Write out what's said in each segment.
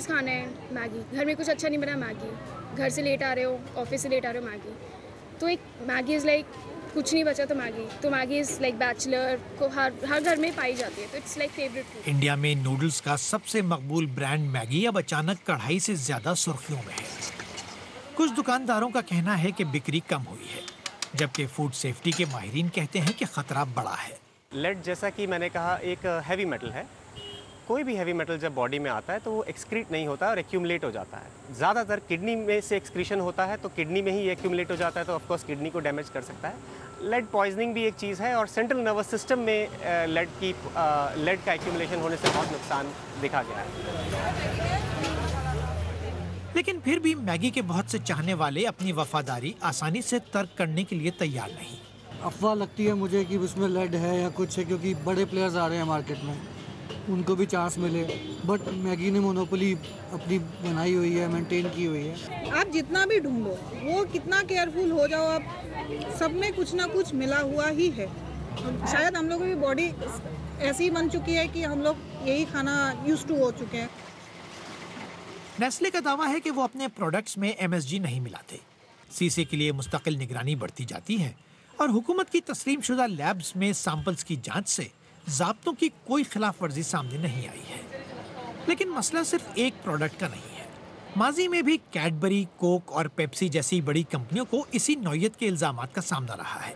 Noodles खाने हैं, Maggi. घर में कुछ अच्छा नहीं बना, मैगी। घर से लेट आ रहे हो, ऑफिस से लेट आ रहे हो, मैगी। तो एक मैगी इज़ लाइक कुछ नहीं बचा तो मैगी। तो मैगी इज़ लाइक बैचलर को हर घर में पाई जाती है, तो it's like favourite food. India में नूडल्स का सबसे मकबूल ब्रांड मैगी अब अचानक कढ़ाई से ज्यादा सुर्खियों में है। कुछ दुकानदारों का कहना है कि बिक्री कम हुई है, जबकि फूड सेफ्टी के माहिरीन कहते हैं कि खतरा बड़ा है। लेड, जैसा कि मैंने कहा, एक हैवी मेटल है। कोई भी हैवी मेटल जब बॉडी में आता है तो वो एक्सक्रीट नहीं होता और एक्यूमुलेट हो जाता है। ज़्यादातर किडनी में से एक्सक्रीशन होता है, तो किडनी में ही एक्यूमुलेट हो जाता है, तो ऑफकोर्स किडनी को डैमेज कर सकता है। लेड पॉइजनिंग भी एक चीज़ है और सेंट्रल नर्वस सिस्टम में लेड का एक्यूमुलेशन होने से बहुत नुकसान देखा गया है। लेकिन फिर भी मैगी के बहुत से चाहने वाले अपनी वफादारी आसानी से तर्क करने के लिए तैयार नहीं। अफवाह लगती है मुझे कि उसमें लेड है या कुछ है, क्योंकि बड़े प्लेयर्स आ रहे हैं मार्केट में, उनको भी चांस मिले। बट मैगी ने मोनोपोली अपनी बनाई हुई है, मेंटेन की हुई है। आप जितना भी ढूंढो, वो कितना केयरफुल हो जाओ आप, सब में कुछ ना कुछ मिला हुआ ही है। शायद हम लोगों की बॉडी ऐसी बन चुकी है कि हम लोग यही खाना यूज्ड टू हो चुके हैं। नेस्ले का दावा है कि वो अपने प्रोडक्ट्स में MSG नहीं मिलाते। सीसे के लिए मुस्तकिल निगरानी बढ़ती जाती है और हुकूमत की तस्लीमशुदा लैब्स में सैंपल्स की जांच से ज़ाब्तों की कोई खिलाफ वर्जी सामने नहीं आई है। लेकिन मसला सिर्फ एक प्रोडक्ट का नहीं है। माजी में भी कैडबरी, कोक और पेप्सी जैसी बड़ी कंपनियों को इसी नौयत के इल्जामात का सामना रहा है।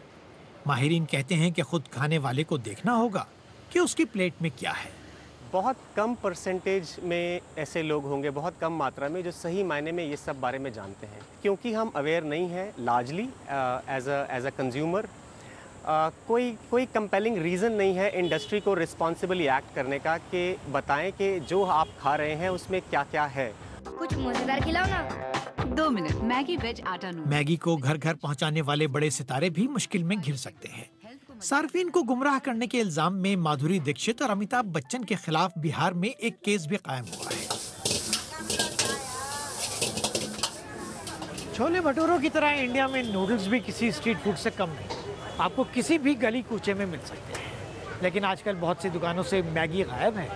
माहिरीन कहते हैं कि खुद खाने वाले को देखना होगा कि उसकी प्लेट में क्या है। बहुत कम परसेंटेज में ऐसे लोग होंगे, बहुत कम मात्रा में, जो सही मायने में ये सब बारे में जानते हैं, क्योंकि हम अवेयर नहीं हैं लार्जली एज अ कंज्यूमर। कोई कंपेलिंग रीज़न नहीं है इंडस्ट्री को रिस्पॉन्सिबली एक्ट करने का कि बताएं कि जो आप खा रहे हैं उसमें क्या क्या है। कुछ मजेदार खिलाओ ना। 2 मिनट, मैगी वेज आटा नूडल्स। मैगी को घर घर पहुंचाने वाले बड़े सितारे भी मुश्किल में घिर सकते हैं। सार्फिन को गुमराह करने के इल्जाम में माधुरी दीक्षित और अमिताभ बच्चन के खिलाफ बिहार में एक केस भी कायम हुआ है। छोले भटूरों की तरह इंडिया में नूडल्स भी किसी स्ट्रीट फूड से कम नहीं। आपको किसी भी गली कूचे में मिल सकते हैं। लेकिन आजकल बहुत सी दुकानों से मैगी गायब है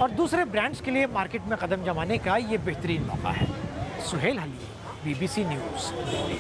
और दूसरे ब्रांड्स के लिए मार्केट में कदम जमाने का ये बेहतरीन मौका है। सुहेल हली, BBC न्यूज़, दिल्ली।